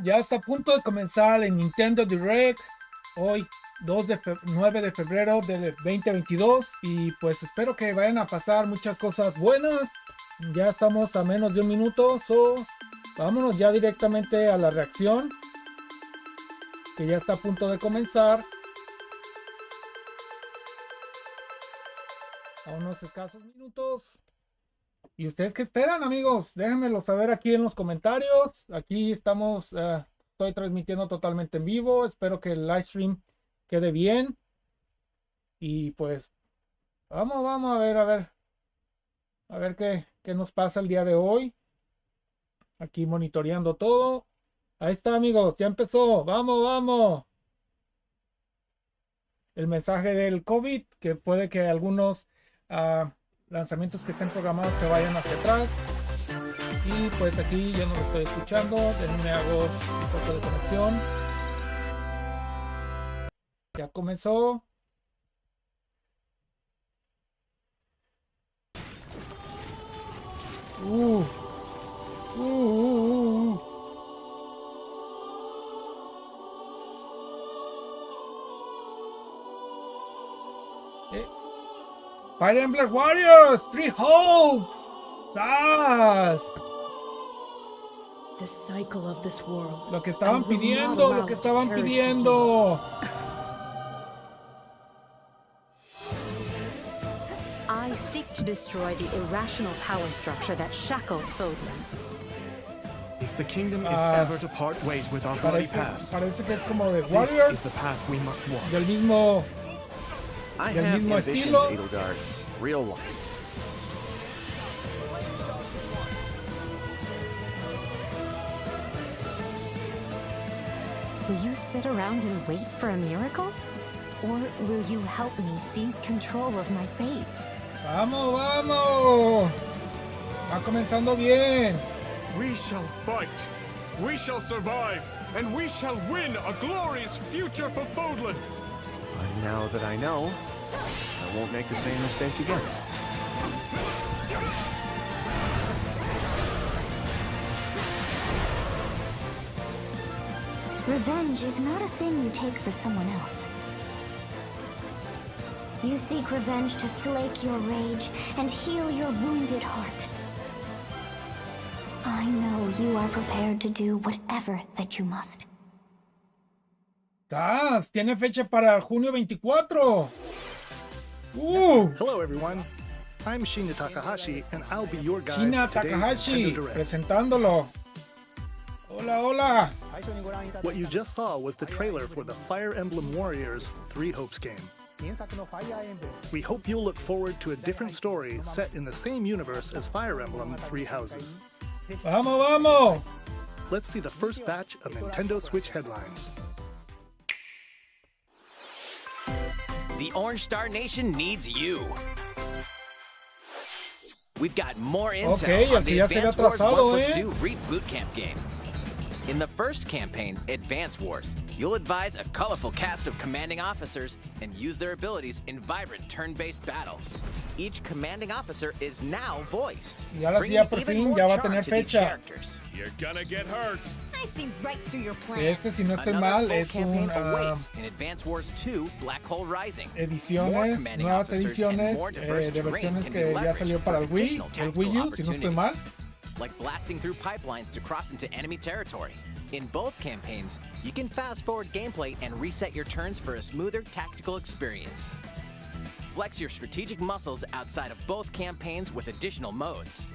Ya está a punto de comenzar el Nintendo Direct hoy 9 de febrero del 2022 y pues espero que vayan a pasar muchas cosas buenas. Ya estamos a menos de un minuto, vámonos ya directamente a la reacción que ya está a punto de comenzar. A unos escasos minutos. ¿Y ustedes qué esperan, amigos? Déjenmelo saber aquí en los comentarios. Aquí estamos, estoy transmitiendo totalmente en vivo. Espero que el live stream quede bien. Y pues, vamos a ver qué nos pasa el día de hoy. Aquí monitoreando todo. Ahí está, amigos, ya empezó. Vamos. El mensaje del COVID, que puede que algunos lanzamientos que estén programados se vayan hacia atrás. Y pues aquí yo no lo estoy escuchando. Déjenme hago un poco de conexión. Ya comenzó. Fire Emblem Warriors, Three Hopes. The cycle of this world. Lo que estaban pidiendo, I seek to destroy the irrational power structure that shackles Fodlan. If the kingdom is ever to part ways with our bloody past, parece que es como de this Warriors, is the path we must walk. del mismo I have ambitions, estilo. Edelgard, real ones. Will you sit around and wait for a miracle? Or will you help me seize control of my fate? Vamos. Va comenzando bien. We shall fight. We shall survive. And we shall win a glorious future for Fodlan. And now that I know, I won't make the same mistake again. Revenge is not a thing you take for someone else. You seek revenge to slake your rage and heal your wounded heart. I know you are prepared to do whatever that you must. Tiene fecha para junio 24. Hello everyone, I'm Shinya Takahashi and I'll be your guide Shinya for today's Takahashi, Nintendo Direct. presentándolo. Hola. What you just saw was the trailer for the Fire Emblem Warriors Three Hopes game. We hope you'll look forward to a different story set in the same universe as Fire Emblem Three Houses. Vamos. Let's see the first batch of Nintendo Switch headlines. The Orange Star Nation needs you. We've got more intel on the Advance Wars 1+2 Reboot Camp game. In the first campaign, Advance Wars, you'll advise a colorful cast of commanding officers and use their abilities in vibrant turn-based battles. Each commanding officer is now voiced. Y ahora sí ya por fin ya va a tener fecha. You're gonna get hurt. I see right through your plan. Este, si no estoy mal, es un in Advance Wars 2 Black Hole Rising. ediciones, nuevas ediciones de versiones que ya salió para el Wii U, si no estoy mal. Like blasting through pipelines to cross into enemy territory. In both campaigns, you can fast forward gameplay and reset your turns for a smoother tactical experience. Flex your strategic muscles outside of both campaigns with additional modes.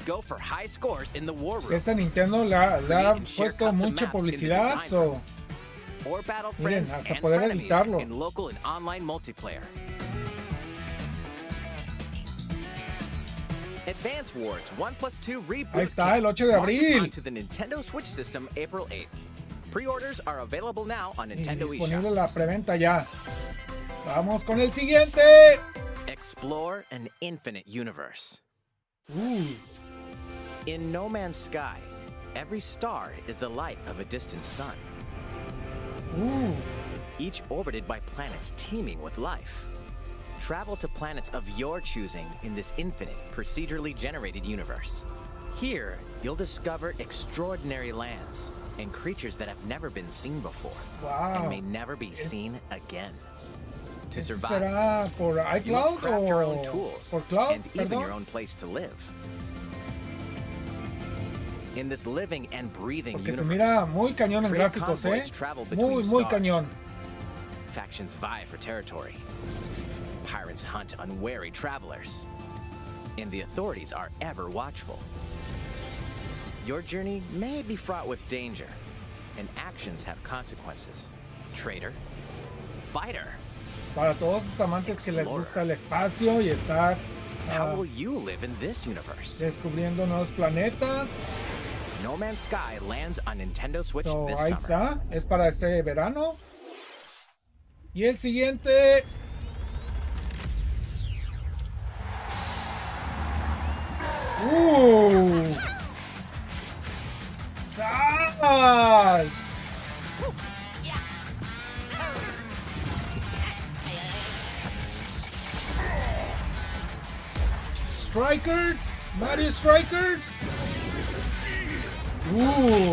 Go for high scores in the war room. Esta Nintendo le ha puesto mucha publicidad, so or battle miren, friends hasta and poder frenemies editarlo. in local and online multiplayer. Advance Wars 1+2 Reboot Ahí está, el 8 de abril. onto the Nintendo Switch system April 8th. Pre-orders are available now on Nintendo Disponible eShop. la preventa ya. Vamos con el siguiente. Explore an infinite universe. Uy, In No Man's Sky, every star is the light of a distant sun, each orbited by planets teeming with life. Travel to planets of your choosing in this infinite, procedurally generated universe. Here, you'll discover extraordinary lands and creatures that have never been seen before and may never be seen again. To survive, ¿será por you must iCloud craft your own o tools por Cloud? and even Perdón. your own place to live. In this living and breathing Porque se universe, mira muy cañón en trade gráficos, convoys travel Muy, between muy stars. cañón. Factions vie for territory. Pirates hunt unwary travelers. And the authorities are ever watchful. Your journey may be fraught with danger, and actions have consequences. Traitor, fighter, Para todos los amantes que les gusta el espacio y estar how will you live in this universe? descubriendo nuevos planetas. No Man's Sky lands on Nintendo Switch So, this ahí summer. está, es para este verano. Y el siguiente. ¡Sas! Strikers, Mario Strikers.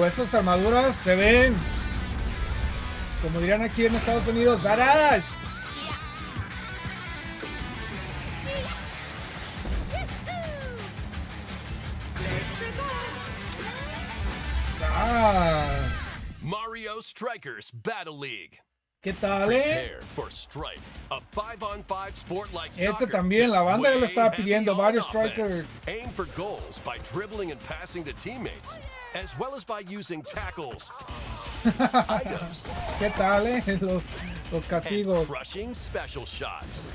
Esas armaduras se ven, como dirían aquí en Estados Unidos, badass. Mario Strikers Battle League. ¿Qué tal, Prepare for Strike, a 5-on-5 sport like Este soccer. también, la banda ya lo estaba pidiendo, varios Offense. Strikers. Aim for goals by dribbling and passing to teammates, as well as by using tackles, items, ¿Qué tal, los and castigos? crushing special shots.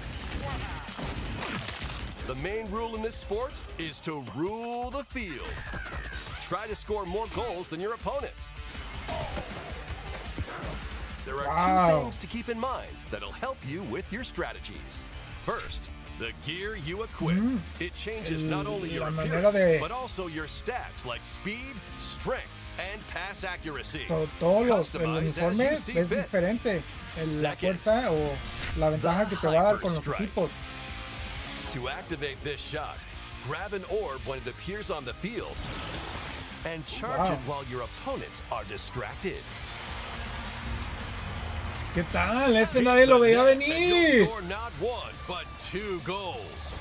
The main rule in this sport is to rule the field. Try to score more goals than your opponents. There are two things to keep in mind that'll help you with your strategies. First, the gear you equip. It changes not only your appearance, but also your stats like speed, strength, and pass accuracy. Todos el Customize as uniforme you es see fit. diferente. La Second, fuerza o la ventaja que te va a dar con los equipos. To activate this shot, grab an orb when it appears on the field and charge it while your opponents are distracted. ¿Qué tal? Este nadie lo veía And you'll venir. score not one, but 2 goals.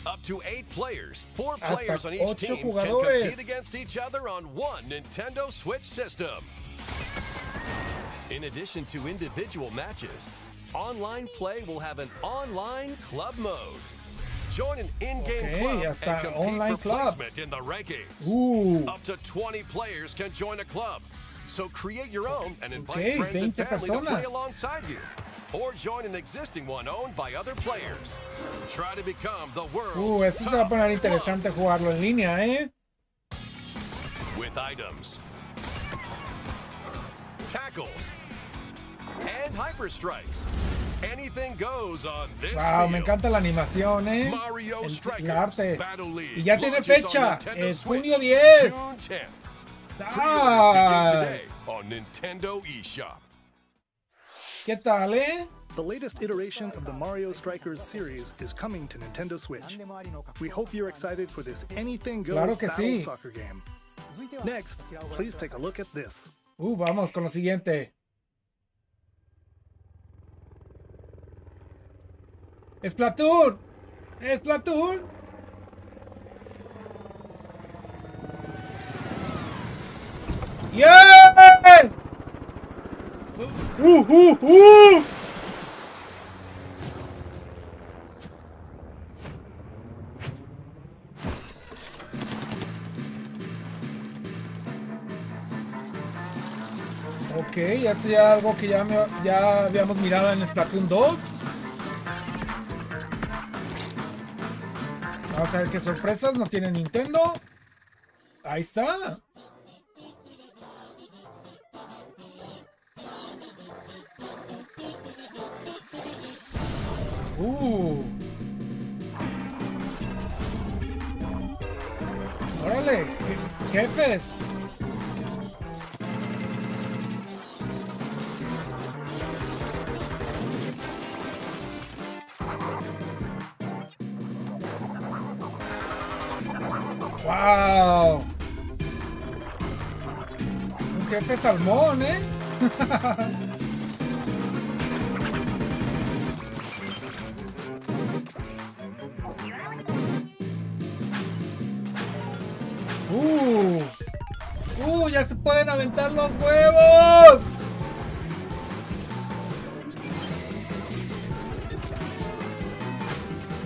Up to 8 players, 4 Hasta players on each 8 team can jugadores. compete against each other on one Nintendo Switch system. In addition to individual matches, online play will have an online club mode. Join an in-game club hasta and compete online for clubs. placement in the rankings. Up to 20 players can join a club. So create your own and invite friends and 20 family to play personas. alongside you. Or join an existing one owned by other players. Try to become the world's Esto se va a top poner interesante club. jugarlo en línea, With items, tackles, and hyper strikes. Anything goes on this Wow, me field. encanta la animación, Mario el Strikers arte. Battle League Y ya tiene launches on fecha, Nintendo es Switch, junio 10. June 10th. Pre-orders Ah, begin today on Nintendo eShop. ¿Qué tal, The latest iteration of the Mario Strikers series is coming to Nintendo Switch. We hope you're excited for this anything goes Claro que battle sí. soccer game. Next, please take a look at this. Vamos con lo siguiente. ¡Splatoon! ¡Splatoon! ¡Yeah! Ok, esto ya es algo que ya habíamos mirado en Splatoon 2. Vamos a ver qué sorpresas no tiene Nintendo. Ahí está. Órale, jefes. Wow. Un jefe salmón, ¿eh? Ya se pueden aventar los huevos.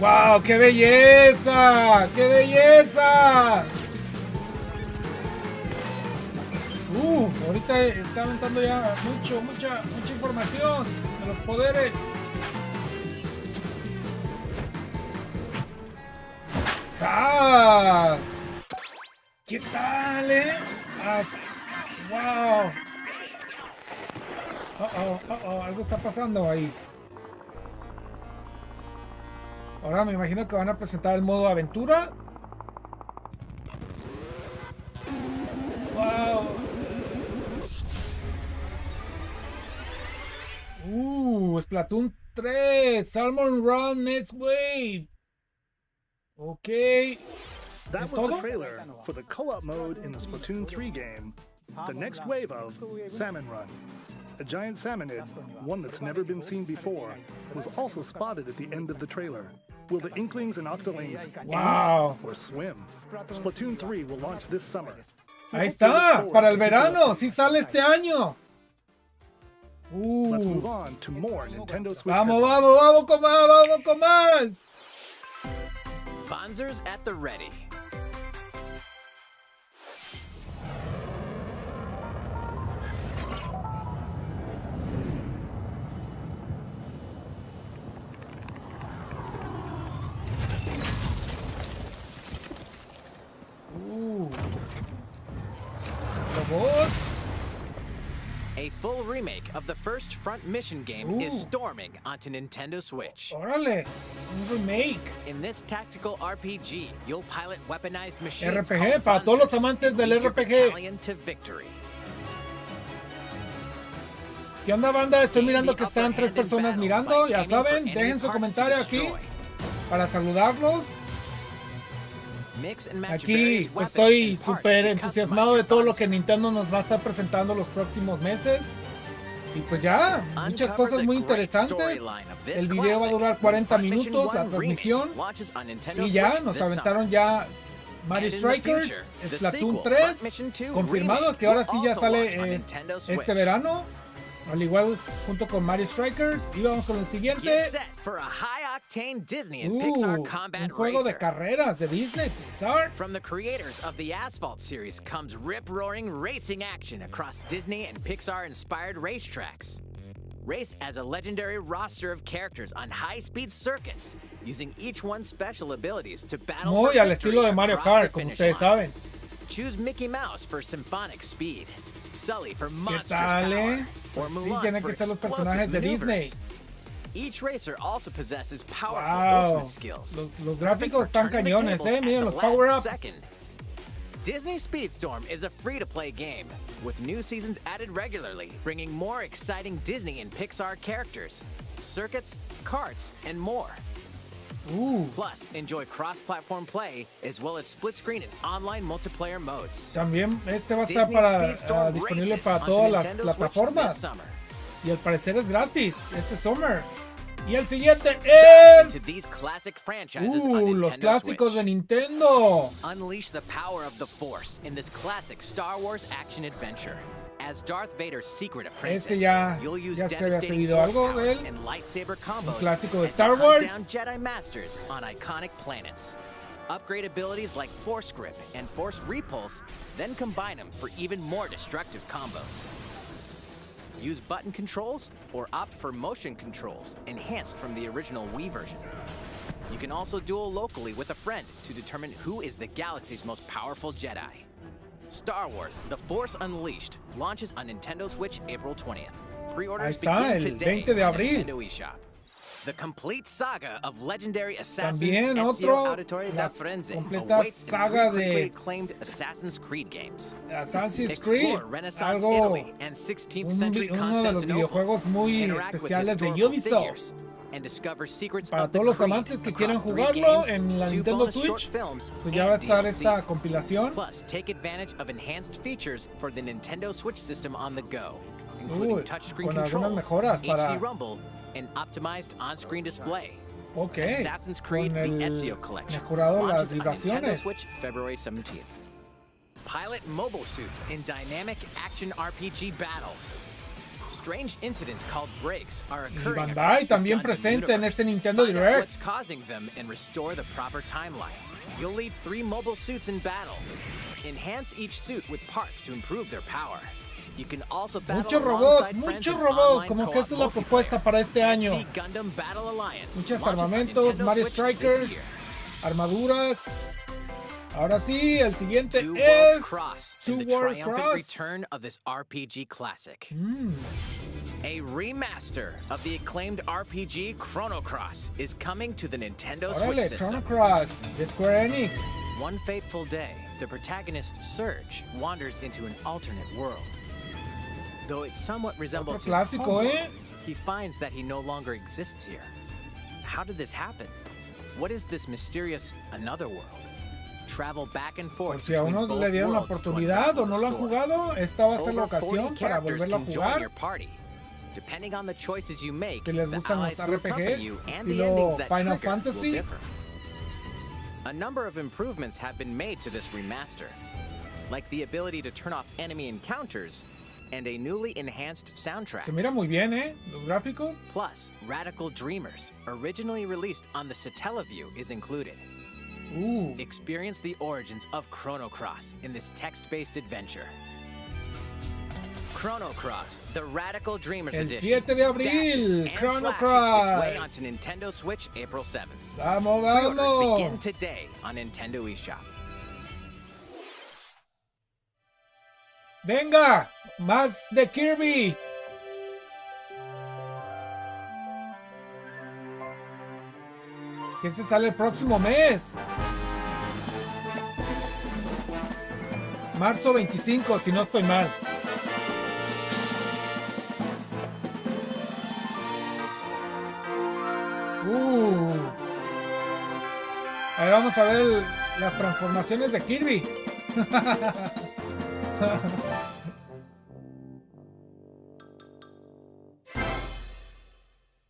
¡Wow! ¡Qué belleza! ¡Qué belleza! Ahorita está aventando ya mucha información de los poderes. ¡Sas! ¿Qué tal, ¡Wow! Algo está pasando ahí. Ahora me imagino que van a presentar el modo aventura. ¡Wow! Splatoon 3, Salmon Run Next Wave. Okay. That was the trailer for the co-op mode in the Splatoon 3 game, the next wave of Salmon Run. A giant salmonid, one that's never been seen before, was also spotted at the end of the trailer. Will the Inklings and Octolings aim or swim? Splatoon 3 will launch this summer. Ahí está, para el verano, sí sale este año. Let's move on to more Nintendo Switch. Vamos con más. Fonzers at the ready. A full remake of the first Front Mission game is storming onto Nintendo Switch. Órale, un remake. In this tactical RPG, you'll pilot weaponized machines RPG para todos los amantes del RPG. To victory. ¿Qué onda, banda? Estoy mirando que están 3 personas mirando. Ya saben, dejen su comentario aquí para saludarlos. Aquí pues, estoy súper entusiasmado de todo lo que Nintendo nos va a estar presentando los próximos meses. Y pues ya, muchas cosas muy interesantes. El video va a durar 40 minutos, la transmisión. Y ya, nos aventaron ya Mario Strikers, Splatoon 3. Confirmado que ahora sí ya sale este verano. Al igual junto con Mario Strikers. Y vamos con el siguiente. Un juego de carreras de Disney Pixar. From the creators of the Asphalt series comes rip-roaring racing action across Disney and Pixar-inspired racetracks. Race as a legendary roster of characters on high-speed circuits, using each one's special abilities to battle for muy al estilo de Mario Kart, como ustedes saben. Choose Mickey Mouse for symphonic speed, Sully for monstrous tal, power, or sí, Mulan tienen for que ser los explosive personajes de maneuvers. Disney. Each racer also possesses powerful ultimate skills. Los gráficos están cañones, miren los power-ups. Disney Speedstorm is a free-to-play game, with new seasons added regularly, bringing more exciting Disney and Pixar characters, circuits, karts, and more. Plus, enjoy cross-platform play, as well as split-screen and online multiplayer modes. También este va a estar disponible para todas las plataformas. Y al parecer es gratis este summer. Y el siguiente es los clásicos de Nintendo. Unleash the power of the Force in this classic Star Wars action adventure. As Darth Vader's secret apprentice, you'll use ya se había devastating seguido force algo de powers él. and lightsaber combos Un clásico de as Star you hunt Wars. down Jedi Masters on iconic planets. Upgrade abilities like Force Grip and Force Repulse, then combine them for even more destructive combos. Use button controls or opt for motion controls, enhanced from the original Wii version. You can also duel locally with a friend to determine who is the galaxy's most powerful Jedi. Star Wars: The Force Unleashed launches on Nintendo Switch April 20th. Pre-orders begin today on Nintendo eShop. The complete saga of legendary assassin Ezio Auditore da Firenze awaits in 3 critically acclaimed Assassin's Creed games. Assassin's Creed, Explore Renaissance Italy and 16th century Constantinople. Interact with historical figures and discover secrets Para of the todos los Creed amantes que across quieran 3 jugarlo games, en la 2 Nintendo bonus Switch, short films, pues ya va a and estar DLC. esta compilación. Plus, take advantage of enhanced features for the Nintendo Switch system on the go, including touchscreen con algunas controls, mejoras HD para... Rumble, and optimized on-screen display. Okay, Assassin's Creed: con The el Ezio Collection mejorado las launches on Nintendo vibraciones. Switch February 17th. Pilot mobile suits in dynamic action RPG battles. Strange incidents called breaks are Y occurring Bandai across the también Gundam presente en universe. este Nintendo Find out Direct. what's causing them and restore the proper timeline. You'll lead 3 mobile suits in battle. Enhance each suit with parts to improve their power. You can also battle Mucho robot, alongside friends mucho in robot, online como que co-op esa es la multiplayer. propuesta para este año. SD Gundam Battle Alliance Muchos launches on armamentos, Nintendo Mario Switch Strikers, this year. armaduras. Ahora sí, el siguiente Two es Worlds Cross Two and the Worlds triumphant Cross. return of this RPG classic. A remaster of the acclaimed RPG Chrono Cross is coming to the Nintendo Switch Órale, system. Chrono Cross de Square Enix. One fateful day, the protagonist Surge wanders into an alternate world. Though it somewhat resembles his clásico, home ¿eh? world, he finds that he no longer exists here. How did this happen? What is this mysterious another world? Travel back and Por forth si aún no between le both dieron la worlds to oportunidad unravel o no the lo han story. jugado, esta va a ser la Over 40 ocasión para characters volverlo a can join jugar. your party. Depending on the choices you make, Que les the gustan los allies who accompany RPGs, you and the estilo endings that Final trigger will Fantasy. differ. A number of improvements have been made to this remaster, like the ability to turn off enemy encounters and a newly enhanced soundtrack. Se mira muy bien, los gráficos. Plus, Radical Dreamers, originally released on the Satellaview, is included. Experience the origins of Chrono Cross in this text-based adventure. Chrono Cross, the Radical Dreamers El edition. 7 de abril, dashes and Chrono slashes its way Cross. onto Nintendo Switch April 7th. Vamos, Pre-orders vamos. begin today on Nintendo eShop. Venga, más de Kirby. Que este sale el próximo mes. Marzo 25, si no estoy mal. Ahí vamos a ver las transformaciones de Kirby.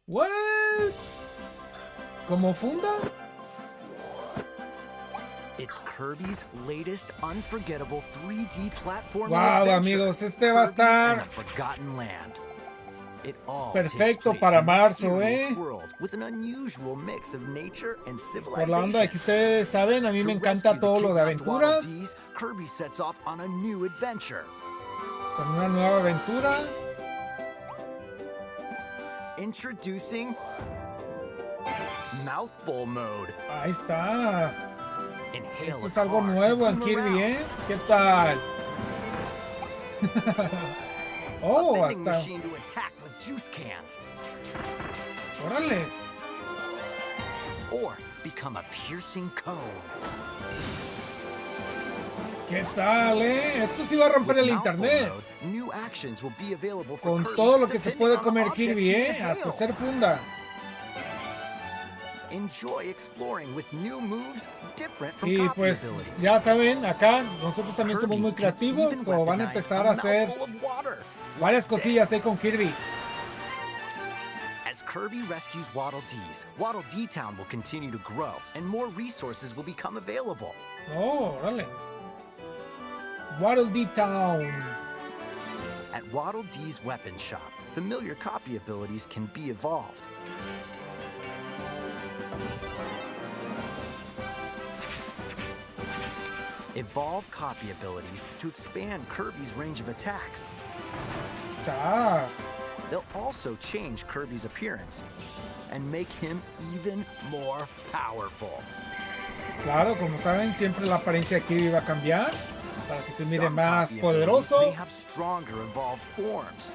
What? ¿Como funda? It's Kirby's latest unforgettable 3D platforming Wow, adventure, amigos, este va a Kirby and estar the Forgotten Land. It all perfecto takes place para in a marzo, mysterious world with an unusual mix of nature and Por la onda de que civilization. ustedes saben, a mí me To encanta rescue todo the lo de kidnapped Waddle aventuras. Dees, Kirby sets off on a new adventure. Con una nueva aventura. Introducing Mouthful Mode. Ahí está. Inhale Esto a es algo car to nuevo en zoom Kirby, around. ¿eh? ¿Qué tal? Oh, A vending hasta... machine to attack with juice cans. Órale. Or become a piercing cone. ¿Qué tal, Esto sí va a romper el internet. New actions will be available for Con Kirby, todo lo que se depending puede on the comer object Kirby, he Hasta inhales. hacer funda. Enjoy exploring with new moves different from Y copy pues, abilities. ya saben, acá nosotros también somos Kirby muy can creativos. even Como van a weaponize empezar a hacer mouthful of water. varias Like cosillas this. con Kirby. As Kirby rescues Waddle Dees, Waddle Dee Town will continue to grow, and more resources will become available. Oh, órale. Waddle Dee Town. At Waddle Dee's weapon shop, familiar copy abilities can be evolved. Evolve copy abilities to expand Kirby's range of attacks. They'll also change Kirby's appearance and make him even more powerful. Claro, como saben, siempre la apariencia de Kirby va a cambiar para que se mire más poderoso. They have stronger evolved forms.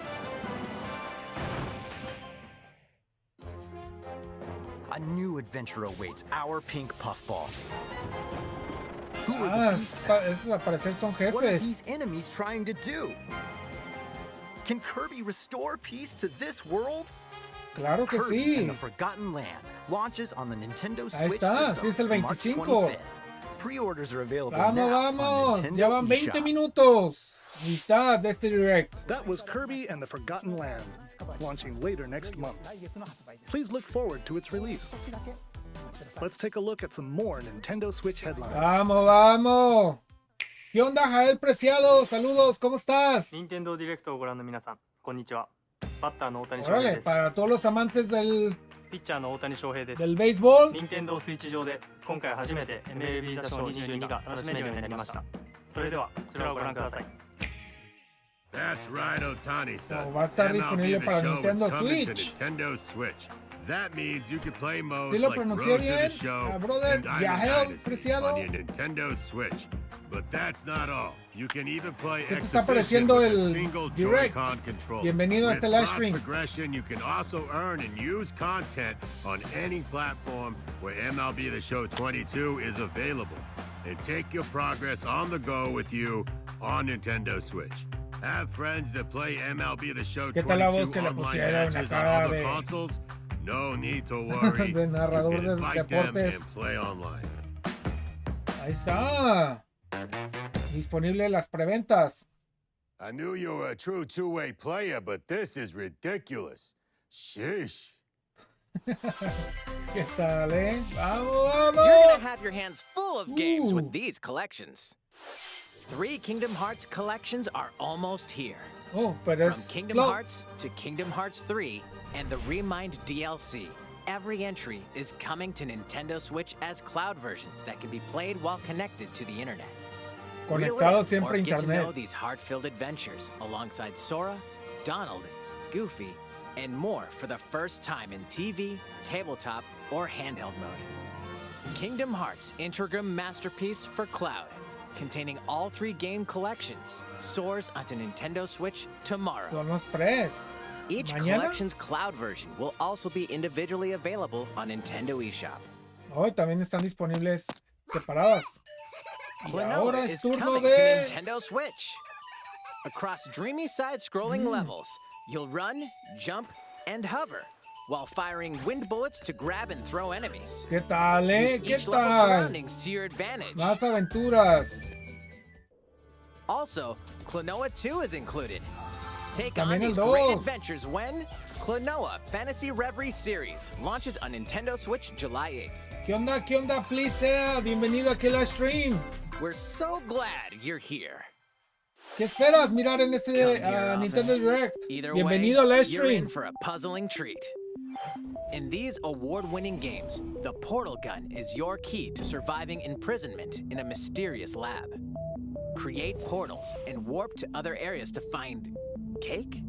A new adventure awaits our pink puffball. Who are the beasts? Esos al parecer son jefes. What are these enemies trying to do? Can Kirby restore peace to this world? Claro que Kirby sí. and the Forgotten Land launches on the Nintendo Ahí Switch está, system sí es el March 25. 25th. Pre-orders are available Vamos, now on vamos. Nintendo Ya van 20 eShop. minutos. Mitad de este direct. That was Kirby and the Forgotten Land, launching later next month. Please look forward to its release. Let's take a look at some more Nintendo Switch headlines. Vamos, vamos. ¿Qué onda, Jael Preciado? Saludos, ¿cómo estás? 任天堂ディレクトをご覧の皆さん、こんにちは。バッターの大谷翔 Órale, 平です。 para todos los amantes del ピッチャーの大谷翔平です。 béisbol. 任天堂スイッチ上で今回初めて MLB 打賞22が楽しめるようになりました。それではこちらをご覧ください。 That's right, Otani-san. Va a estar disponible MLB para The Show Nintendo is coming to Switch. Nintendo Switch. That means you can play modes ¿Sí lo like pronuncié Road to bien? the Show Brother, and Diamond Yael Dynasty Preciado. on your Nintendo Switch. But that's not all. You can even play ¿Qué te está Exhibition pareciendo with a el single direct? Joy-Con controller. Bienvenido a With este live cross stream. progression, you can also earn and use content on any platform where MLB The Show 22 is available. And take your progress on the go with you on Nintendo Switch. Have friends that play MLB The Show ¿Qué tal la voz 22 que le online pusieron matches on acá other de- consoles? No need to worry. de narrador You can de invite them deportes? and play online. Ahí está. Disponible las preventas. I knew you were a true two-way player, but this is ridiculous. Sheesh. ¿Qué tal, eh? ¡Vamos, You're vamos! gonna have your hands full of games with these collections. 3 Kingdom Hearts collections are almost here. Oh, pero From es Kingdom slow. Hearts to Kingdom Hearts 3 and the Remind DLC, every entry is coming to Nintendo Switch as cloud versions that can be played while connected to the internet. Conectado Relive siempre or a get to know internet. these heart-filled adventures alongside Sora, Donald, Goofy, and more for the first time in TV, tabletop, or handheld mode. Kingdom Hearts Intergram Masterpiece for Cloud, containing all 3 game collections, soars onto Nintendo Switch tomorrow. Son los tres. Each Mañana. collection's cloud version will also be individually available on Nintendo eShop. Hoy también están disponibles separadas. Y Klonoa ahora is es turno coming to de... Nintendo Switch. Across dreamy side-scrolling levels, you'll run, jump, and hover while firing wind bullets to grab and throw enemies. ¿Qué tal, eh? Use ¿Qué each level's tal? surroundings to your advantage. Más aventuras. Also, Klonoa 2 is included. Take También on el these great 2. adventures when Klonoa Fantasy Reverie Series launches on Nintendo Switch July 8th. ¿Qué onda? ¿Qué onda? Please sea. Bienvenido aquí al stream. We're so glad you're here. ¿Qué esperas mirar en este Come here Nintendo often. Direct? Either Bienvenido way, al you're in stream. for a puzzling treat. In these award-winning games, the portal gun is your key to surviving imprisonment in a mysterious lab. Create portals and warp to other areas to find cake?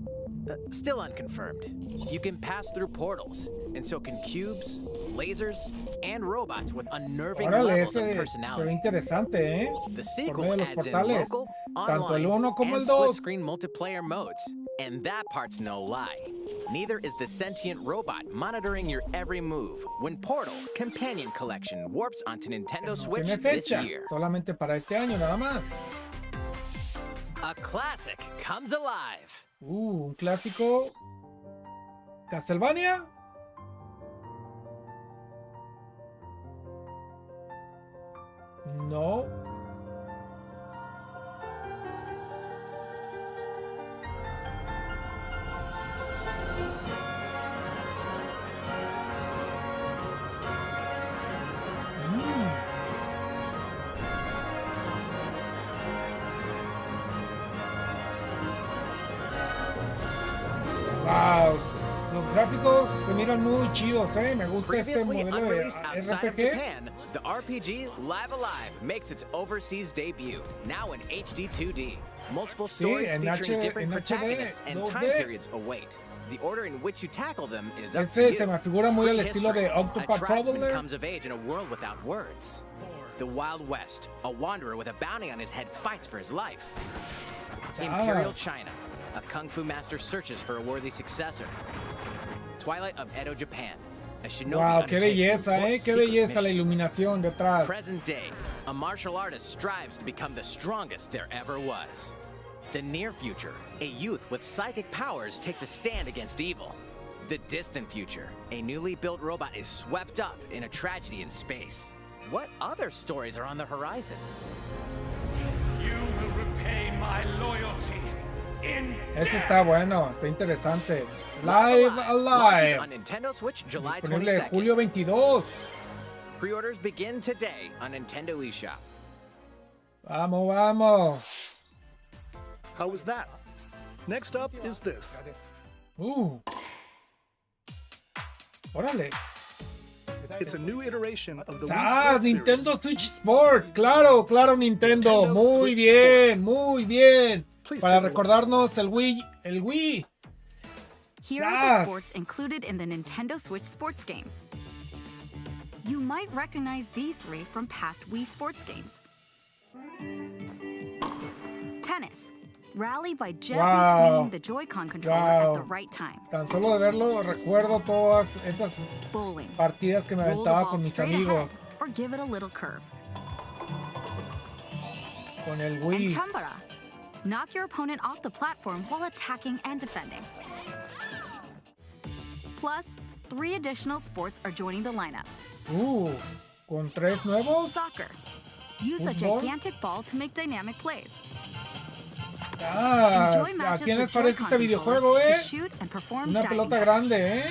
Still unconfirmed. You can pass through portals, and so can cubes, lasers, and robots with unnerving Órale, levels of ese se ve personality. interesante, ¿eh? The Por medio sequel de los adds in portales. local, Tanto el online, 1 como and el 2. split-screen multiplayer modes. And that part's no lie. Neither is the sentient robot monitoring your every move when Portal Companion Collection warps onto Nintendo Switch Tiene this fecha. year. Solamente para este año, nada más. A classic comes alive. Un clásico. ¿Castlevania? No. gráficos se miran muy chidos, me gusta este Previously modelo de unreleased outside of RPG. Japan, the RPG Live Alive makes its overseas debut, now in HD 2D. Multiple stories featuring different protagonists and time periods await. The order in which you tackle them is up to you. Se me figura muy al estilo de Octopath Traveler. Comes of age in a world without words. The Wild West, a wanderer with a bounty on his head fights for his life. Imperial China, a kung fu master searches for a worthy successor. Twilight of Edo, Japan. A shinobi wow, qué undertakes belleza, qué belleza la iluminación detrás. Present day, a martial artist strives to become the strongest there ever was. The near future, a youth with psychic powers takes a stand against evil. The distant future, a newly built robot is swept up in a tragedy in space. What other stories are on the horizon? You will repay my loyalty. Ese está bueno, está interesante. Live Alive. On Nintendo Switch, July Disponible 22nd. Julio 22. Pre-orders begin today on Nintendo eShop. Vamos, vamos. How was that? Next up is this. Órale. It's a new iteration of the Wii Sports Nintendo series. Switch Sport. Claro, claro, Nintendo. Muy bien, muy bien. Para recordarnos el Wii. Here are the sports included in the Nintendo Switch Sports game. You might recognize these three from past Wii Sports games. Tennis. Rally by gently swinging the Joy-Con controller at the right time. Tan solo de verlo recuerdo todas esas partidas que me aventaba con mis amigos. Or give it a little curve. Con el Wii. And Chambara. Knock your opponent off the platform while attacking and defending. Plus, 3 additional sports are joining the lineup. ¿Con 3 nuevos? Soccer. Use a gigantic ball to make dynamic plays. ¿A quién les parece este videojuego, Una pelota grande,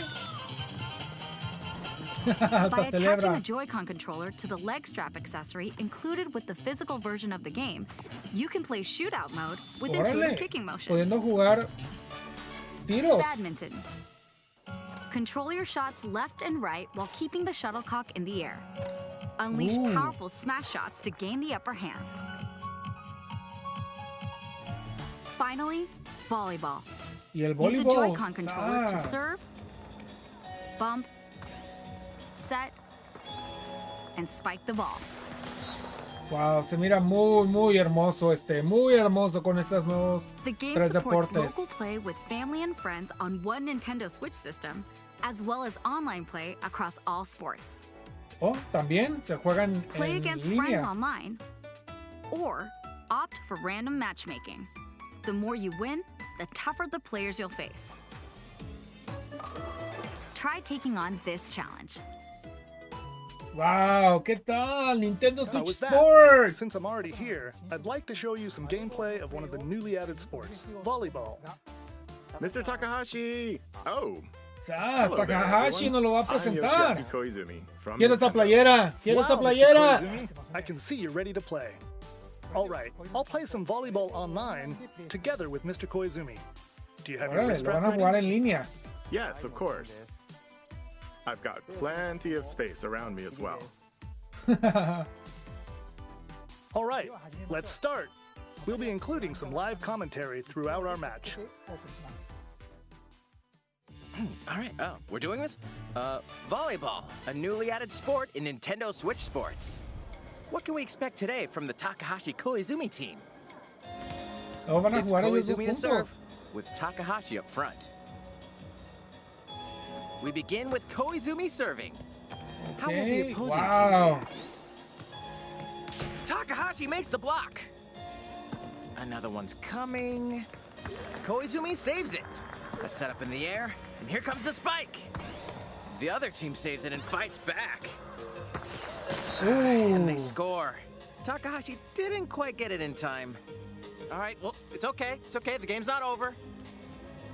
By attaching a Joy-Con controller to the leg strap accessory included with the physical version of the game, you can play shootout mode with intuitive kicking motions. Pudiendo jugar tiros. Badminton. Control your shots left and right while keeping the shuttlecock in the air. Unleash powerful smash shots to gain the upper hand. Finally, volleyball. Y el voleibol. Use a Joy-Con controller to ¡Sas! serve, bump, set, and spike the ball. Wow, se mira muy, muy hermoso muy hermoso con estos nuevos The game 3 supports deportes. local play with family and friends on one Nintendo Switch system, as well as online play across all sports. También se juegan Play en against línea. friends online, or opt for random matchmaking. The more you win, the tougher the players you'll face. Try taking on this challenge. Wow, ¿qué tal? Nintendo How Switch was that? Sports. Since I'm already here, I'd like to show you some gameplay of one of the newly added sports, volleyball. Mr. Takahashi! Oh! Hello, Takahashi nos lo va a presentar. Quiero Quiero esa playera. Quiero esa playera. Mr. Koizumi, I can see you're ready to play. All right, I'll play some volleyball online together with Mr. Koizumi. Do you have your Órale, wrist lo van wrap a jugar ready? en línea. Yes, of course. I've got plenty of space around me as well. All right, let's start. We'll be including some live commentary throughout our match. All right, we're doing this? Volleyball, a newly added sport in Nintendo Switch Sports. What can we expect today from the Takahashi Koizumi team? Van a It's jugar ellos dos Koizumi to juntos. serve, with Takahashi up front. We begin with Koizumi serving. How will the Okay, opposing wow. team react? Takahashi makes the block. Another one's coming. Koizumi saves it. A setup in the air, and here comes the spike. The other team saves it and fights back. And they score. Takahashi didn't quite get it in time. All right, well, it's okay. It's okay. The game's not over.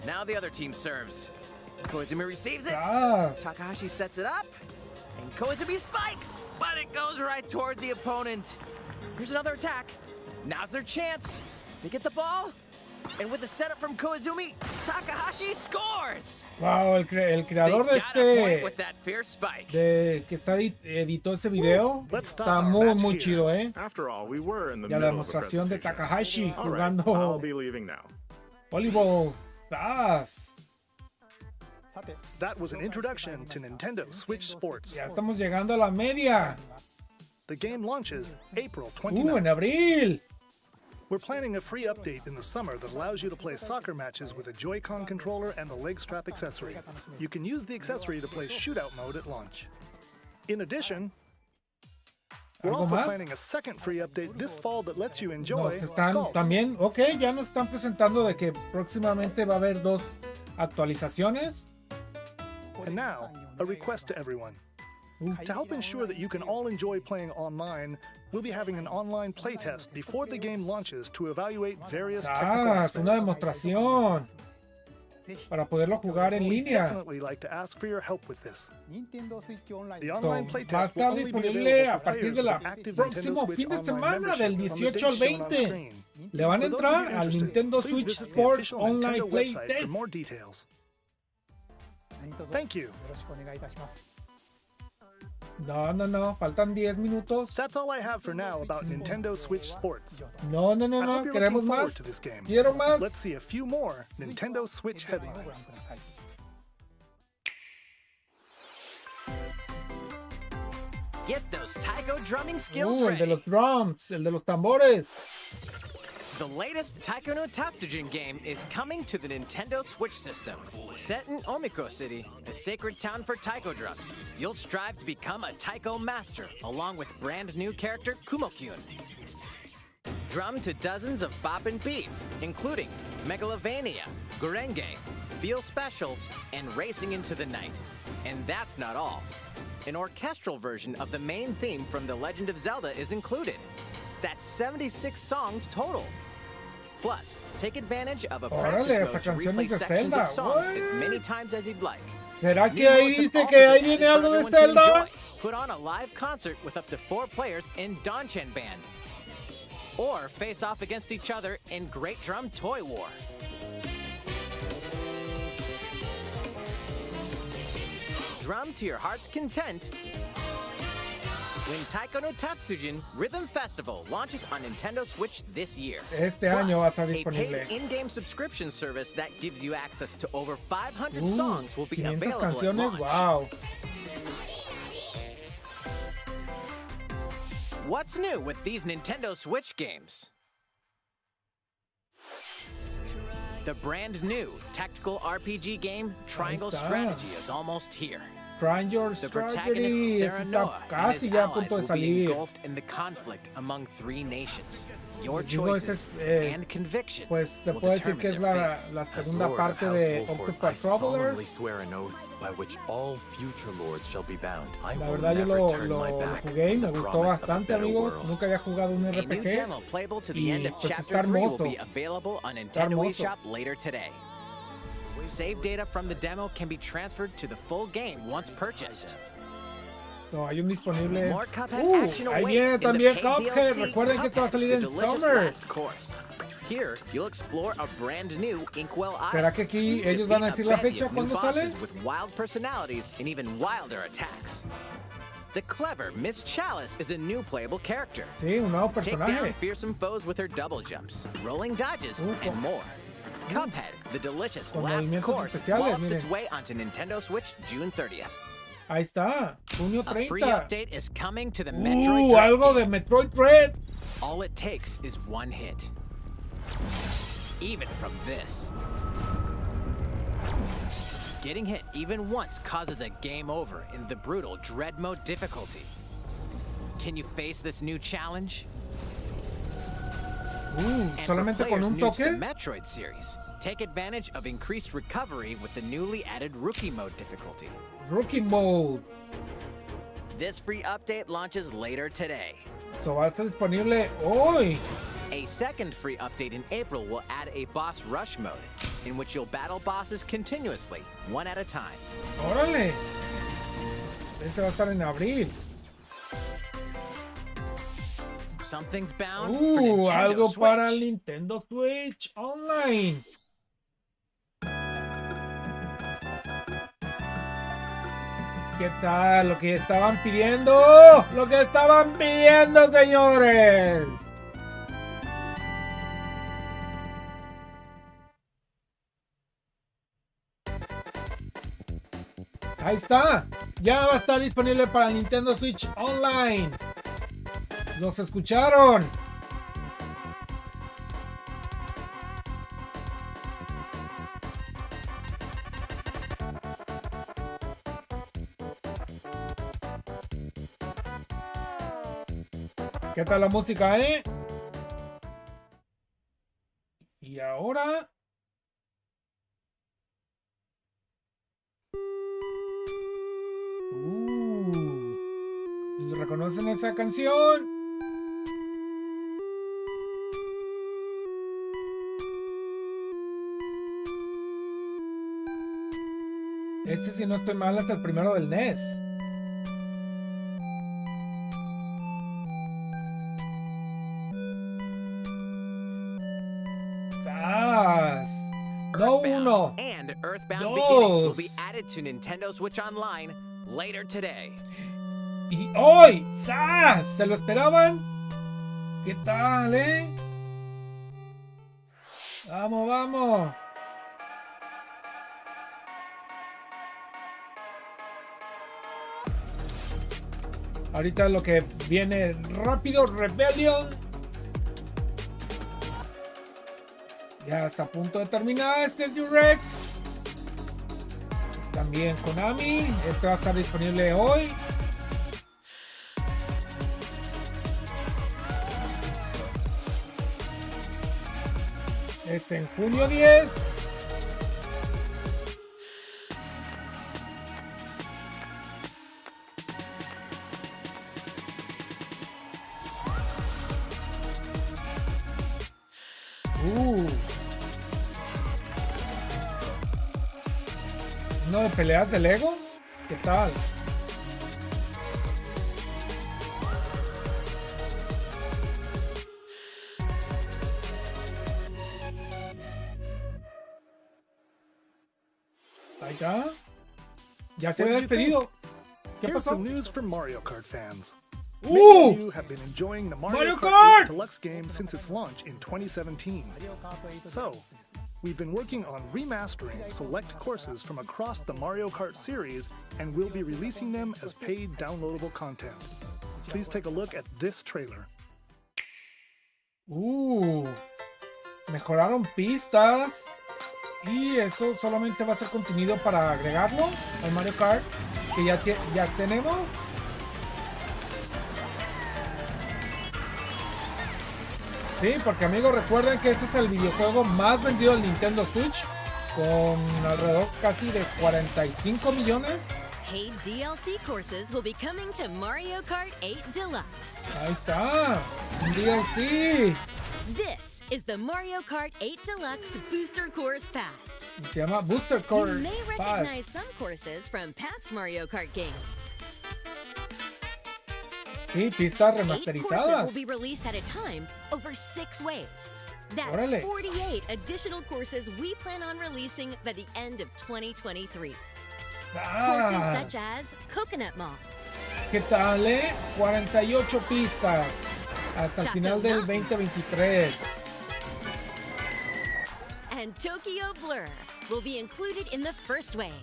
Now the other team serves. Koizumi receives it. Yes. Takahashi sets it up. And Koizumi spikes, but it goes right toward the opponent. Here's another attack. Now's their chance. They get the ball. And with the setup from Koizumi, Takahashi scores. Wow, el creador de que editó ese video está muy chido, Y la demostración de Takahashi jugando voleibol. That was an introduction to Nintendo Switch Sports. Ya estamos llegando a la media. The game launches April 29th. En abril. We're planning a free update in the summer that allows you to play soccer matches with a Joy-Con controller and the leg strap accessory. You can use the accessory to play shootout mode at launch. In addition, we're also planning a second free update this fall that lets you enjoy golf. También, ya nos están presentando de que próximamente va a haber 2 actualizaciones. And now, a request to everyone. To help ensure that you can all enjoy playing online, we'll be having an online playtest before the game launches to evaluate various technical aspects. Una demostración para poderlo jugar en línea. Definitely like to ask for your help with this. The online Va a playtest will estar only be disponible available a for partir players del with active próximo Nintendo Switch fin de online semana, membership del on the 18 date al shown on 20. screen. Le van a For those of you entrar al interested, Nintendo please Switch visit the Sport official Online Nintendo Play website Test. for more details. Thank you. No, faltan 10 minutos. That's all I have for now about Nintendo Switch Sports. No, I hope you're queremos looking forward más. to this game. Quiero más. Let's see a few more Nintendo Switch headlines. Get those taiko drumming skills El ready. de los drums, el de los tambores. The latest Taiko no Tatsujin game is coming to the Nintendo Switch system. Set in Omiko City, the sacred town for taiko drums, you'll strive to become a taiko master, along with brand new character Kumo-kyun. Drum to dozens of boppin' beats, including Megalovania, Gurenge, Feel Special, and Racing into the Night. And that's not all. An orchestral version of the main theme from The Legend of Zelda is included. That's 76 songs total. Plus, take advantage of a practice mode to replay sections of songs as many times as you'd like. ¿Será que ahí dice que ahí viene algo de Zelda? Put on a live concert with up to 4 players in Donchen Band. Or face off against each other in Great Drum Toy War. Drum to your heart's content when Taiko no Tatsujin Rhythm Festival launches on Nintendo Switch this year. Este año va a estar A disponible. paid in-game subscription service that gives you access to over 500 songs will be 500 available at canciones, launch. wow. What's new with these Nintendo Switch games? The brand new tactical RPG game Triangle Strategy is almost here. Triangle The Strategy, protagonist eso Sarah está Noah and casi his ya a allies punto de will be salir. engulfed in the conflict among 3 nations. Your Digo, ese choices es, and conviction pues se will puede decir determine que es their fate. la As segunda Lord parte of de House Wolford, Octopath I Traveler. solemnly swear an oath by which all future lords shall be bound. I La will verdad yo never lo turn my back jugué y on me the gustó promise of a bastante, better amigos. world. Nunca había jugado un A new RPG demo playable to the y end of pues Chapter está 3 will hermoso. be available on Está Nintendo hermoso. eShop later today. Save data from the demo can be transferred to the full game once purchased. No, hay un disponible. More Cuphead action Ahí awaits viene in the también paid Cuphead. DLC, Recuerden que esto va a salir The en Delicious Summer. Last Course. Here, you'll explore a brand new Inkwell Island. ¿Será que aquí ellos van a decir la fecha cuando sale? With wild personalities and even wilder attacks. The clever Miss Chalice is a new playable character. Sí, un nuevo Take personaje. down fearsome foes with her double jumps, rolling dodges, and more. Cuphead, the delicious Con last movimientos course, especiales, wallops its miren. way onto Nintendo Switch June 30th. Ahí está, junio A free 30. update is coming to the Metroid Dread Algo de game. Metroid Dread. All it takes is one hit. Even from this. Getting hit even once causes a game over in the brutal Dread Mode difficulty. Can you face this new challenge? And for solamente con players un new to the toque. Metroid series, take advantage of increased recovery with the newly added Rookie Mode difficulty. Rookie Mode. This free update launches later today. So va a ser disponible hoy. A second free update in April will add a boss rush mode, in which you'll battle bosses continuously, one at a time. Órale. Ese va a estar en abril. Something's bound for Nintendo algo Switch. para el Nintendo Switch Online. ¿Qué tal? Lo que estaban pidiendo. Lo que estaban pidiendo, señores. Ahí está. Ya va a estar disponible para Nintendo Switch Online. ¿Los escucharon? ¿Qué tal la música, Y ahora... ¿reconocen esa canción? Este, si no estoy mal, hasta el primero del NES. No uno. And Earthbound Beginnings will be added to Nintendo Switch Online later today. Y hoy, ¡zas! ¿Se lo esperaban? ¿Qué tal, Vamos, vamos. Ahorita lo que viene rápido, Rebellion. Ya está a punto de terminar este direct. También Konami. Este va a estar disponible hoy. Este en junio 10. ¿Uno de peleas de Lego? ¿Qué tal? Ahí está. Ya se había despedido. ¿Qué Here's pasó? some news for Mario Kart fans. Many of you have been enjoying the Mario Kart 8 Deluxe game since its launch in 2017. So, we've been working on remastering select courses from across the Mario Kart series and we'll be releasing them as paid downloadable content. Please take a look at this trailer. Mejoraron pistas. Y eso solamente va a ser contenido para agregarlo al Mario Kart que ya tenemos. Sí, porque amigos, recuerden que este es el videojuego más vendido del Nintendo Switch, con alrededor casi de 45 millones. Paid DLC courses will be coming to Mario Kart 8 Deluxe. Ahí está, un DLC. This is the Mario Kart 8 Deluxe Booster Course Pass. Se llama Booster Course You may Pass. recognize some courses from past Mario Kart games. Sí, pistas 8 remasterizadas. courses will be released at a time over 6 waves. That's Órale. 48 additional courses we plan on releasing by the end of 2023. Courses such as Coconut Mall, ¿Qué tal, 48 pistas hasta el final del 2023. and Tokyo Blur will be included in the first wave.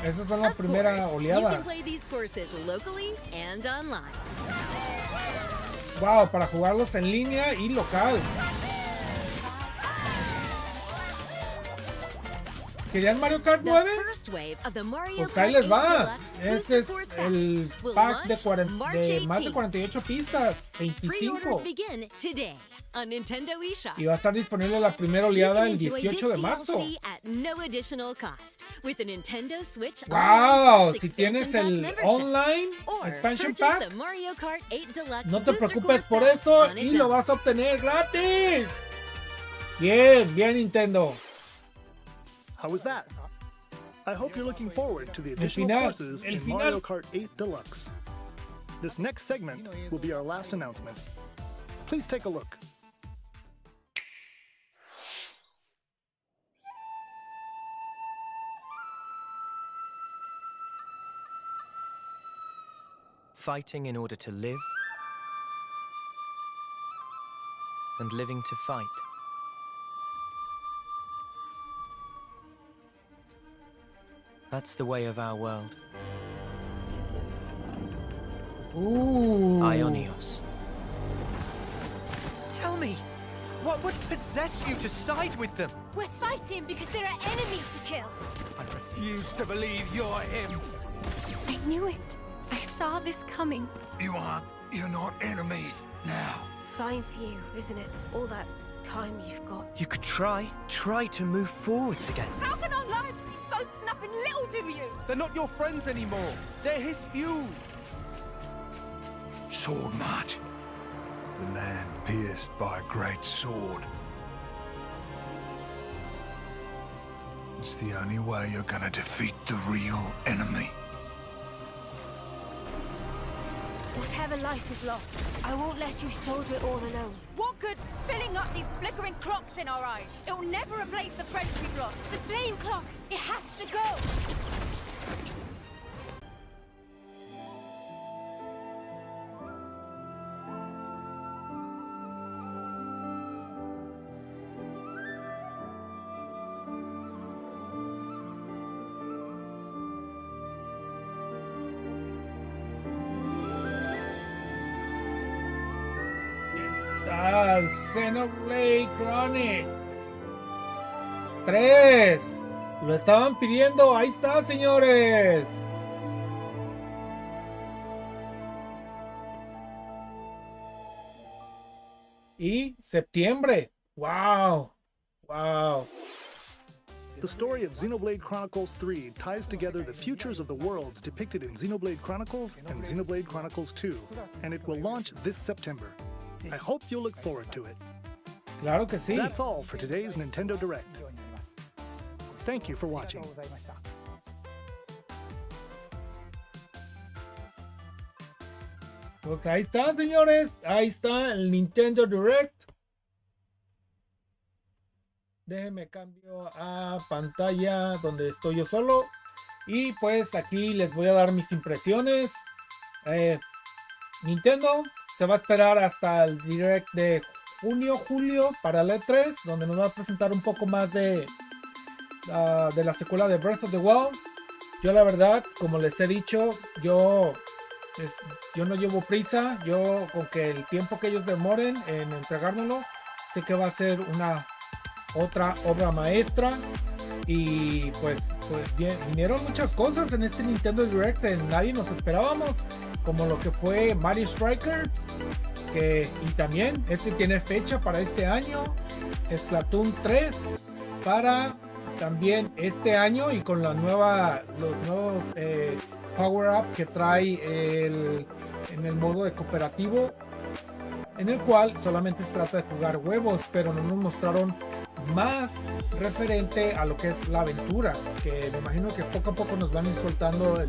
Esas son la primera You oleada. can play these courses locally and online. Wow, para jugarlos en línea y local. ¿Querían Mario Kart 9? Pues ahí les va. Ese es el pack de más de 48 pistas. 25. Pre-orders begin today on Nintendo eShop. Y va a estar disponible la primera oleada el 18 de marzo. At no additional cost with the Nintendo Switch Wow, Online si tienes Expansion el Pack membership. online Or expansion purchase pack, the Mario Kart 8 Deluxe no te Booster preocupes Course por Pack eso on y its lo own. vas a obtener gratis. Bien, bien Nintendo. How was that? I hope you're looking forward to the El additional final, courses el in final. Mario Kart 8 Deluxe. This next segment will be our last announcement. Please take a look. Fighting in order to live, and living to fight. That's the way of our world. Ooh. Ionios. Tell me, what would possess you to side with them? We're fighting because there are enemies to kill. I refuse to believe you're him. I knew it. I saw this coming. You're not enemies now. Fine for you, isn't it? All that time you've got. You could try to move forwards again. How can our lives be so snuffing little to you? They're not your friends anymore. They're his fuel. Sword march. The land pierced by a great sword. It's the only way you're gonna defeat the real enemy. Whatever life is lost, I won't let you soldier it all alone. What good filling up these flickering clocks in our eyes? It'll never replace the friends we've lost. The flame clock, it has to go! Xenoblade Chronic 3. Lo estaban pidiendo. Ahí está, señores. Y septiembre. Wow. Wow. The story of Xenoblade Chronicles 3 ties together the futures of the worlds depicted in Xenoblade Chronicles and Xenoblade Chronicles 2, and it will launch this September. I hope you'll look forward to it. Claro que sí. That's all for today's Nintendo Direct. Thank you for watching. Pues ahí está, señores. Ahí está el Nintendo Direct. Déjenme cambio a pantalla donde estoy yo solo. Y pues aquí les voy a dar mis impresiones. Nintendo se va a esperar hasta el Direct de julio para el E3, donde nos va a presentar un poco más de la secuela de Breath of the Wild. Yo la verdad, como les he dicho, yo no llevo prisa. Yo con que el tiempo que ellos demoren en entregárnoslo, sé que va a ser otra obra maestra. Y pues bien, vinieron muchas cosas en este Nintendo Direct que nadie nos esperábamos, como lo que fue Mario Strikers, y también ese tiene fecha para este año. Splatoon 3 para también este año, y con los nuevos power up que trae en el modo de cooperativo, en el cual solamente se trata de jugar huevos, pero no nos mostraron más referente a lo que es la aventura, que me imagino que poco a poco nos van a ir soltando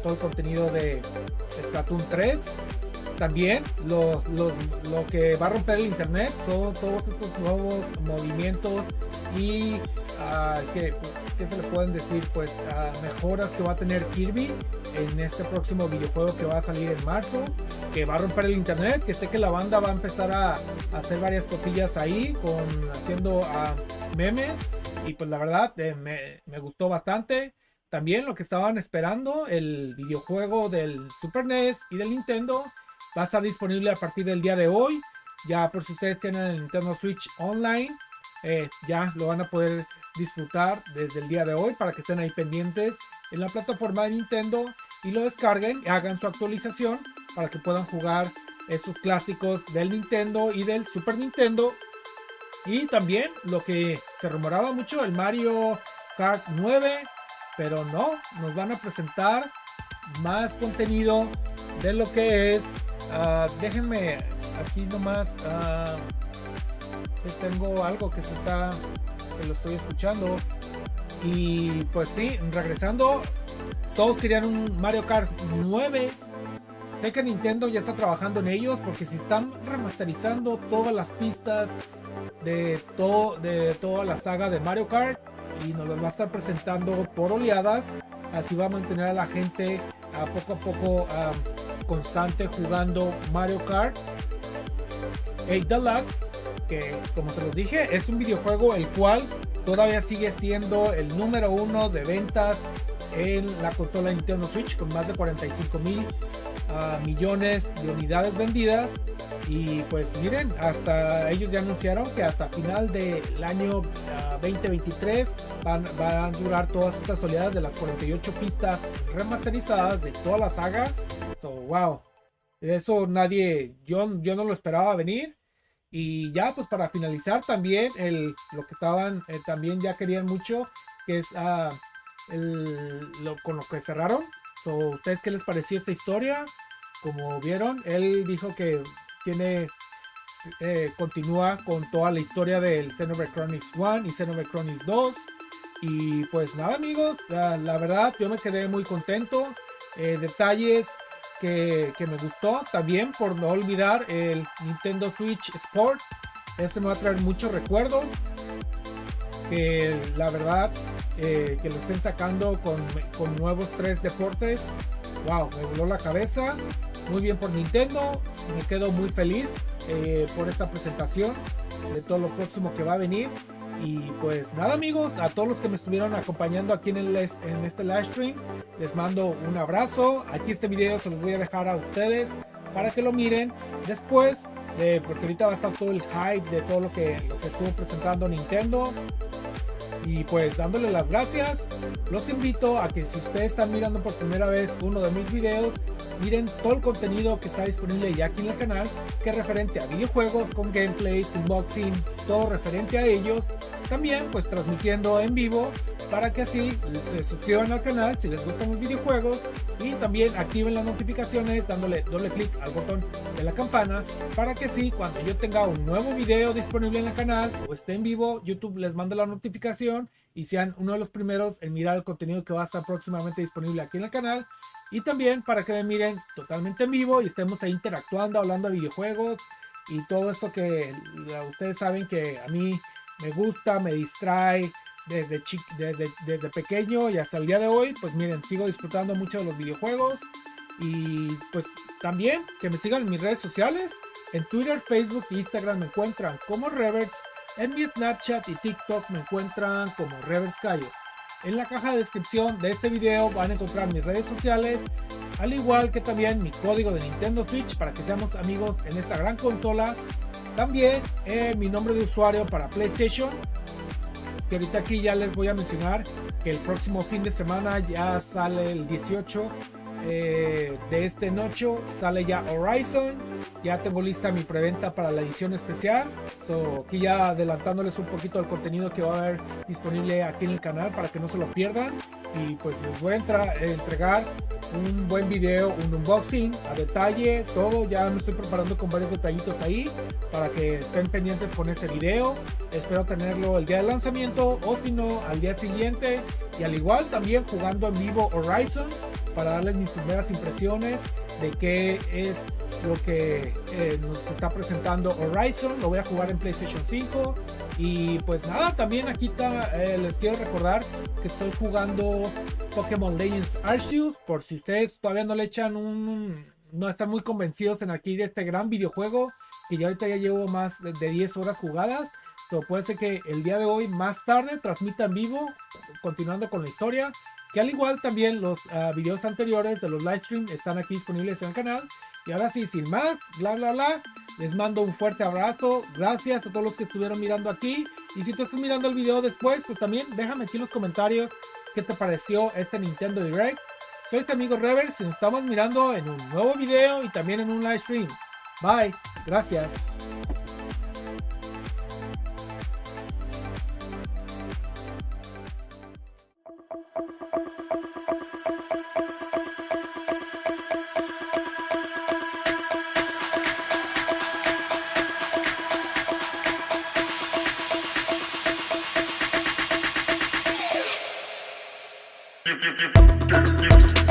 todo el contenido de Splatoon 3. También lo que va a romper el internet son todos estos nuevos movimientos y ¿qué se le pueden decir? Pues mejoras que va a tener Kirby en este próximo videojuego que va a salir en marzo, que va a romper el internet, que sé que la banda va a empezar a hacer varias cosillas ahí, haciendo memes, y pues la verdad me gustó bastante. También lo que estaban esperando, el videojuego del Super NES y del Nintendo, va a estar disponible a partir del día de hoy. Ya por si ustedes tienen el Nintendo Switch Online, ya lo van a poder disfrutar desde el día de hoy, para que estén ahí pendientes en la plataforma de Nintendo y lo descarguen y hagan su actualización para que puedan jugar estos clásicos del Nintendo y del Super Nintendo. Y también lo que se rumoraba mucho, el Mario Kart 9, pero no, nos van a presentar más contenido de lo que es. Déjenme aquí nomás, tengo algo que lo estoy escuchando. Y pues sí, regresando, todos querían un Mario Kart 9, sé que Nintendo ya está trabajando en ellos, porque si están remasterizando todas las pistas de toda la saga de Mario Kart y nos las va a estar presentando por oleadas, así va a mantener a la gente a poco constante jugando Mario Kart 8 Deluxe, que como se los dije es un videojuego el cual todavía sigue siendo el número 1 de ventas en la consola Nintendo Switch, con más de 45,000 millones de unidades vendidas. Y pues miren, hasta ellos ya anunciaron que hasta final del año 2023 van a durar todas estas oleadas de las 48 pistas remasterizadas de toda la saga. So, wow, eso yo no lo esperaba venir. Y ya pues para finalizar también lo que estaban también ya querían mucho, que es con lo que cerraron. So, ¿ustedes qué les pareció esta historia? Como vieron, él dijo que continúa con toda la historia del Xenoblade Chronicles 1 y Xenoblade Chronicles 2. Y pues nada, amigos, la verdad yo me quedé muy contento. Detalles que me gustó también, por no olvidar el Nintendo Switch Sport. Ese me va a traer muchos recuerdos, que la verdad que lo estén sacando con nuevos 3 deportes. Wow, me voló la cabeza. Muy bien por Nintendo, me quedo muy feliz por esta presentación de todo lo próximo que va a venir. Y pues nada, amigos, a todos los que me estuvieron acompañando aquí en este live stream, les mando un abrazo. Aquí este video se los voy a dejar a ustedes para que lo miren después, porque ahorita va a estar todo el hype de todo lo que estuvo presentando Nintendo. Y pues dándole las gracias, los invito a que si ustedes están mirando por primera vez uno de mis videos, miren todo el contenido que está disponible ya aquí en el canal, que es referente a videojuegos, con gameplays, unboxing, todo referente a ellos. También pues transmitiendo en vivo, para que así se suscriban al canal si les gustan los videojuegos, y también activen las notificaciones dándole doble clic al botón de la campana, para que así cuando yo tenga un nuevo video disponible en el canal o esté en vivo, YouTube les mande la notificación y sean uno de los primeros en mirar el contenido que va a estar próximamente disponible aquí en el canal. Y también para que me miren totalmente en vivo y estemos ahí interactuando, hablando de videojuegos y todo esto que ustedes saben que a mí me gusta, me distrae desde pequeño y hasta el día de hoy. Pues miren, sigo disfrutando mucho de los videojuegos. Y pues también que me sigan en mis redes sociales. En Twitter, Facebook e Instagram me encuentran como Reberts. En mi Snapchat y TikTok me encuentran como RebertsGallo. En la caja de descripción de este video van a encontrar mis redes sociales, al igual que también mi código de Nintendo Switch para que seamos amigos en esta gran consola. También mi nombre de usuario para PlayStation, que ahorita aquí ya les voy a mencionar que el próximo fin de semana ya sale el 18 de este noche, sale ya Horizon. Ya tengo lista mi preventa para la edición especial. Aquí ya adelantándoles un poquito del contenido que va a haber disponible aquí en el canal para que no se lo pierdan. Y pues les voy a entregar un buen video, un unboxing a detalle, todo. Ya me estoy preparando con varios detallitos ahí para que estén pendientes con ese video. Espero tenerlo el día del lanzamiento, o si no al día siguiente. Y al igual también jugando en vivo Horizon, para darles mis primeras impresiones de qué es lo que nos está presentando Horizon. Lo voy a jugar en PlayStation 5. Y pues nada, también aquí les quiero recordar que estoy jugando Pokémon Legends Arceus, por si ustedes todavía no le echan no están muy convencidos en aquí de este gran videojuego, que yo ahorita ya llevo más de 10 horas jugadas. Puede ser que el día de hoy más tarde transmita en vivo, continuando con la historia. Que al igual también los videos anteriores de los live streams están aquí disponibles en el canal. Y ahora sí, sin más, bla bla bla, les mando un fuerte abrazo. Gracias a todos los que estuvieron mirando aquí. Y si tú estás mirando el video después, pues también déjame aquí en los comentarios qué te pareció este Nintendo Direct. Soy este amigo Reberts y nos estamos mirando en un nuevo video y también en un live stream. Bye, gracias. You